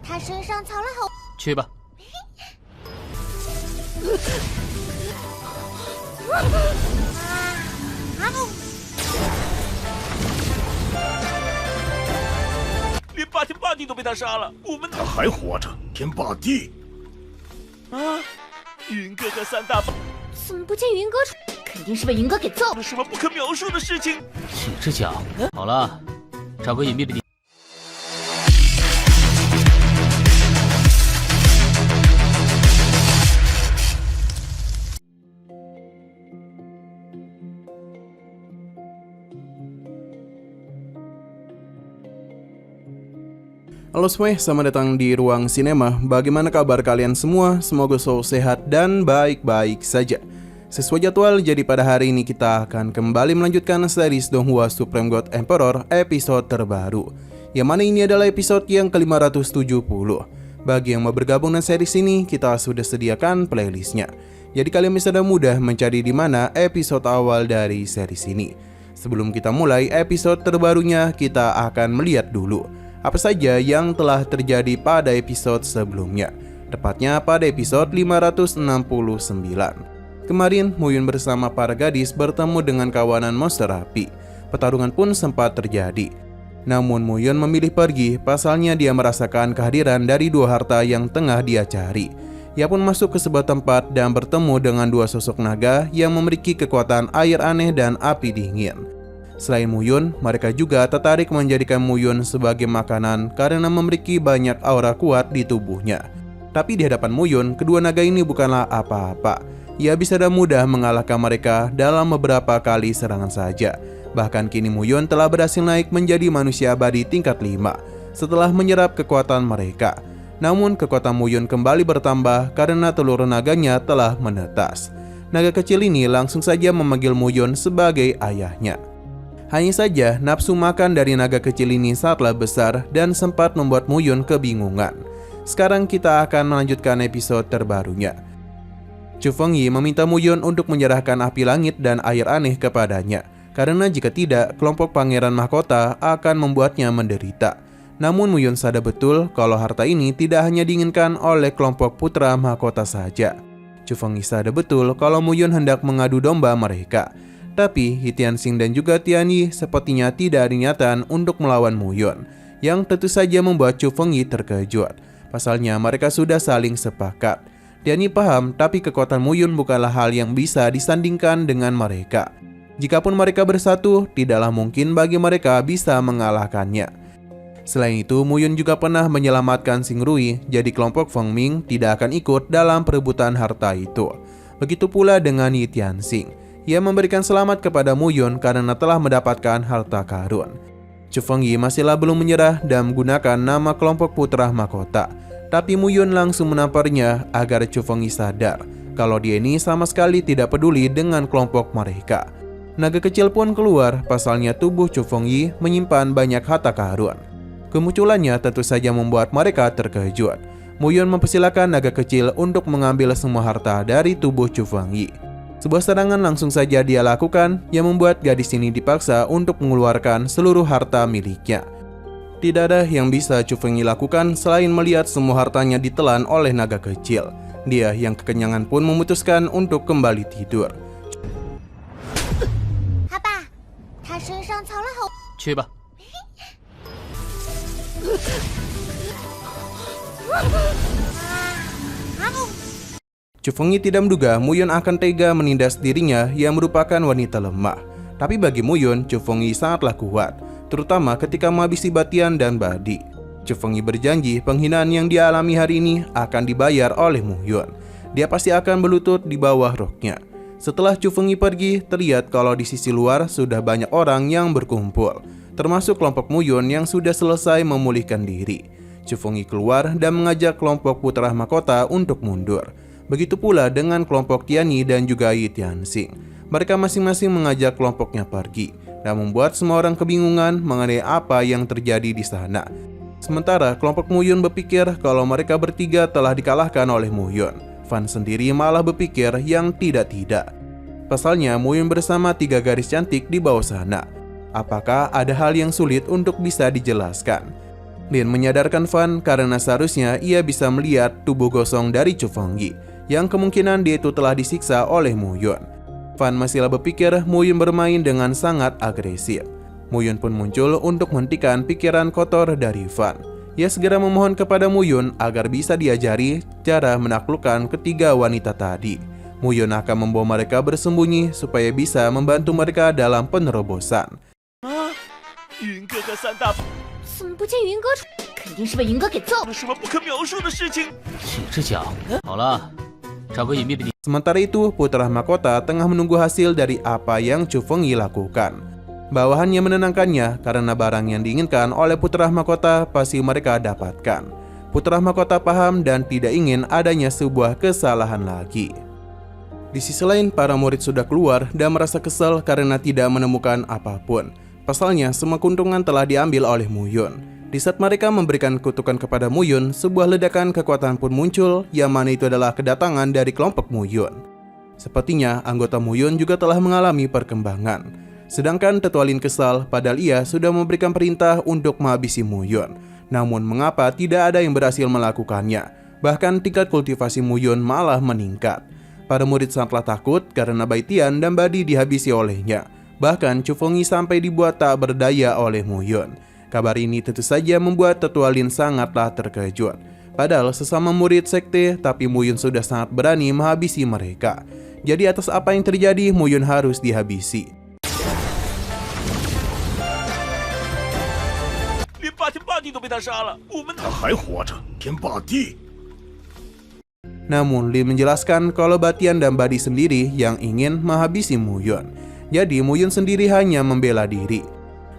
他身上藏了好。去吧。连霸天霸地都被他杀了，我们他还活着，天霸地啊！云哥和三大怎么不见云哥出？肯定是被云哥给揍了什么不可描述的事情。几只脚？好了，找个隐蔽的地。Halo semuanya, selamat datang di Ruang Sinema. Bagaimana kabar kalian semua? Semoga selalu sehat dan baik-baik saja. Sesuai jadwal, jadi pada hari ini kita akan kembali melanjutkan series Donghua Supreme God Emperor episode terbaru, yang mana ini adalah episode yang ke-570. Bagi yang mau bergabung dengan series ini, kita sudah sediakan playlistnya. Jadi kalian bisa dengan mudah mencari di mana episode awal dari series ini. Sebelum kita mulai episode terbarunya, kita akan melihat dulu apa saja yang telah terjadi pada episode sebelumnya, tepatnya pada episode 569. Kemarin, Muyun bersama para gadis bertemu dengan kawanan monster api. Pertarungan pun sempat terjadi. Namun Muyun memilih pergi, pasalnya dia merasakan kehadiran dari dua harta yang tengah dia cari. Ia pun masuk ke sebuah tempat dan bertemu dengan dua sosok naga yang memiliki kekuatan air aneh dan api dingin. Selain Muyun, mereka juga tertarik menjadikan Muyun sebagai makanan karena memiliki banyak aura kuat di tubuhnya. Tapi di hadapan Muyun, kedua naga ini bukanlah apa-apa. Ia bisa dengan mudah mengalahkan mereka dalam beberapa kali serangan saja. Bahkan kini Muyun telah berhasil naik menjadi manusia abadi tingkat 5 setelah menyerap kekuatan mereka. Namun kekuatan Muyun kembali bertambah karena telur naganya telah menetas. Naga kecil ini langsung saja memanggil Muyun sebagai ayahnya. Hanya saja, nafsu makan dari naga kecil ini sangatlah besar dan sempat membuat Muyun kebingungan. Sekarang kita akan melanjutkan episode terbarunya. Chu Fengyi meminta Muyun untuk menyerahkan api langit dan air aneh kepadanya, karena jika tidak, kelompok pangeran mahkota akan membuatnya menderita. Namun Muyun sadar betul kalau harta ini tidak hanya diinginkan oleh kelompok putra mahkota saja. Chu Fengyi sadar betul kalau Muyun hendak mengadu domba mereka. Tapi Hitianxing dan juga Tianyi sepertinya tidak ada niatan untuk melawan Muyun, yang tentu saja membuat Chu Fengyi terkejut. Pasalnya mereka sudah saling sepakat. Tianyi paham, tapi kekuatan Muyun bukanlah hal yang bisa disandingkan dengan mereka. Jikapun mereka bersatu, tidaklah mungkin bagi mereka bisa mengalahkannya. Selain itu, Muyun juga pernah menyelamatkan Xing Rui, jadi kelompok Feng Ming tidak akan ikut dalam perebutan harta itu. Begitu pula dengan Hitianxing. Ia memberikan selamat kepada Muyun karena telah mendapatkan harta karun. Chu Fengyi masihlah belum menyerah dan menggunakan nama kelompok putra mahkota. Tapi Muyun langsung menamparnya agar Chu Fengyi sadar kalau dia ini sama sekali tidak peduli dengan kelompok mereka. Naga kecil pun keluar, pasalnya tubuh Chu Fengyi menyimpan banyak harta karun. Kemunculannya tentu saja membuat mereka terkejut. Muyun mempersilakan naga kecil untuk mengambil semua harta dari tubuh Chu Fengyi. Sebuah serangan langsung saja dia lakukan yang membuat gadis ini dipaksa untuk mengeluarkan seluruh harta miliknya. Tidak ada yang bisa Chu Fengyi lakukan selain melihat semua hartanya ditelan oleh naga kecil. Dia yang kekenyangan pun memutuskan untuk kembali tidur. Papa, 他身上藏了好。去吧。Chu Fengyi tidak menduga Muyun akan tega menindas dirinya yang merupakan wanita lemah. Tapi bagi Muyun, Chu Fengyi sangatlah kuat, terutama ketika menghabisi Batian dan Badi. Chu Fengyi berjanji penghinaan yang dia alami hari ini akan dibayar oleh Muyun. Dia pasti akan berlutut di bawah roknya. Setelah Chu Fengyi pergi, terlihat kalau di sisi luar sudah banyak orang yang berkumpul, termasuk kelompok Muyun yang sudah selesai memulihkan diri. Chu Fengyi keluar dan mengajak kelompok putra mahkota untuk mundur. Begitu pula dengan kelompok Tianyi dan juga Hitianxing. Mereka masing-masing mengajak kelompoknya pergi dan membuat semua orang kebingungan mengenai apa yang terjadi di sana. Sementara kelompok Muyun berpikir kalau mereka bertiga telah dikalahkan oleh Muyun. Fan sendiri malah berpikir yang tidak-tidak. Pasalnya Muyun bersama 3 gadis cantik di bawah sana. Apakah ada hal yang sulit untuk bisa dijelaskan? Lin menyadarkan Fan karena seharusnya ia bisa melihat tubuh gosong dari Chu Fengyi, yang kemungkinan dia itu telah disiksa oleh Mu Yun. Fan masihlah berpikir Mu Yun bermain dengan sangat agresif. Mu Yun pun muncul untuk menghentikan pikiran kotor dari Fan. Ia segera memohon kepada Mu Yun agar bisa diajari cara menaklukkan ketiga wanita tadi. Mu Yun akan membawa mereka bersembunyi supaya bisa membantu mereka dalam penerobosan. 云哥和三大怎么不见云哥出？肯定是被云哥给揍。了什么不可描述的事情。请着讲。好了，找个隐秘的地。 Sementara itu, putra mahkota tengah menunggu hasil dari apa yang Chu Fengyi lakukan. Bawahannya menenangkannya karena barang yang diinginkan oleh putra mahkota pasti mereka dapatkan. Putra mahkota paham dan tidak ingin adanya sebuah kesalahan lagi. Di sisi lain, para murid sudah keluar dan merasa kesal karena tidak menemukan apapun. Pasalnya, semua keuntungan telah diambil oleh Mu Yun. Di saat mereka memberikan kutukan kepada Mu Yun, sebuah ledakan kekuatan pun muncul, yang mana itu adalah kedatangan dari kelompok Mu Yun. Sepertinya, anggota Mu Yun juga telah mengalami perkembangan. Sedangkan Tetua Lin kesal, padahal ia sudah memberikan perintah untuk menghabisi Mu Yun. Namun, mengapa tidak ada yang berhasil melakukannya? Bahkan tingkat kultivasi Mu Yun malah meningkat. Para murid sangatlah takut karena Bai Tian dan Badi dihabisi olehnya. Bahkan Chu Fengyi sampai dibuat tak berdaya oleh Mu Yun. Kabar ini tentu saja membuat Tetua Lin sangatlah terkejut. Padahal sesama murid sekte, tapi Mu Yun sudah sangat berani menghabisi mereka. Jadi atas apa yang terjadi, Mu Yun harus dihabisi. 连霸天霸地都被他杀了，我们他还活着，天霸地。 Namun Lin menjelaskan kalau Batian dan Badi sendiri yang ingin menghabisi Mu Yun. Jadi Mu Yun sendiri hanya membela diri.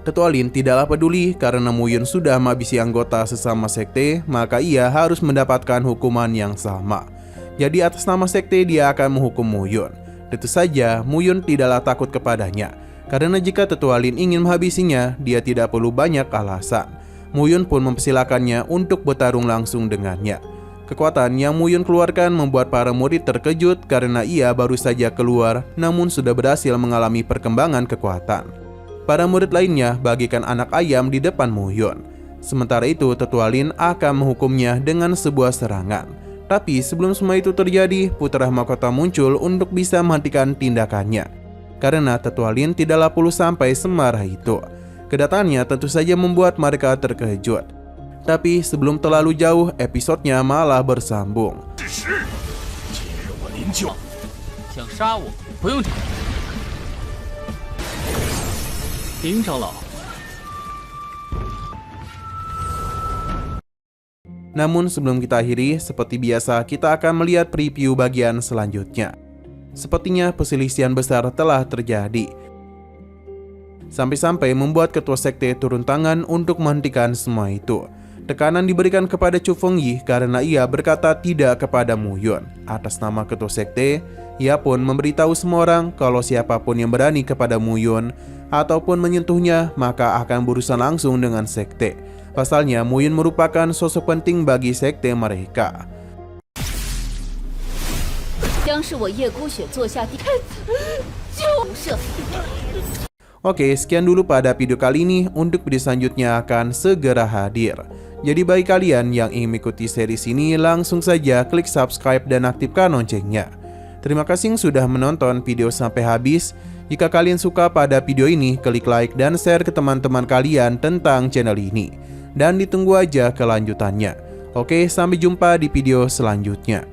Tetua Lin tidaklah peduli karena Mu Yun sudah menghabisi anggota sesama sekte, maka ia harus mendapatkan hukuman yang sama. Jadi atas nama sekte dia akan menghukum Mu Yun. Tentu saja Mu Yun tidaklah takut kepadanya, karena jika Tetua Lin ingin menghabisinya, dia tidak perlu banyak alasan. Mu Yun pun mempersilakannya untuk bertarung langsung dengannya. Kekuatan yang Mu Yun keluarkan membuat para murid terkejut karena ia baru saja keluar namun sudah berhasil mengalami perkembangan kekuatan. Para murid lainnya bagikan anak ayam di depan Mu Yun. Sementara itu Tetua Lin akan menghukumnya dengan sebuah serangan. Tapi sebelum semua itu terjadi, putra mahkota muncul untuk bisa menghentikan tindakannya. Karena Tetua Lin tidaklah perlu sampai semarah itu. Kedatangannya tentu saja membuat mereka terkejut. Tapi sebelum terlalu jauh, episodenya malah bersambung. 只是，今日我林就 想杀我，不用紧。林长老， Namun sebelum kita akhiri, seperti biasa kita akan melihat preview bagian selanjutnya. Sepertinya perselisihan besar telah terjadi. Sampai-sampai membuat ketua sekte turun tangan untuk menghentikan semua itu. Tekanan diberikan kepada Chu Fengyi karena ia berkata tidak kepada Mu Yun. Atas nama ketua sekte, ia pun memberitahu semua orang kalau siapapun yang berani kepada Mu Yun ataupun menyentuhnya maka akan berurusan langsung dengan sekte. Pasalnya Mu Yun merupakan sosok penting bagi sekte mereka. Oke, sekian dulu pada video kali ini. Untuk video selanjutnya akan segera hadir. Jadi bagi kalian yang ingin mengikuti series ini, langsung saja klik subscribe dan aktifkan loncengnya. Terima kasih yang sudah menonton video sampai habis. Jika kalian suka pada video ini, klik like dan share ke teman-teman kalian tentang channel ini. Dan ditunggu aja kelanjutannya. Oke, sampai jumpa di video selanjutnya.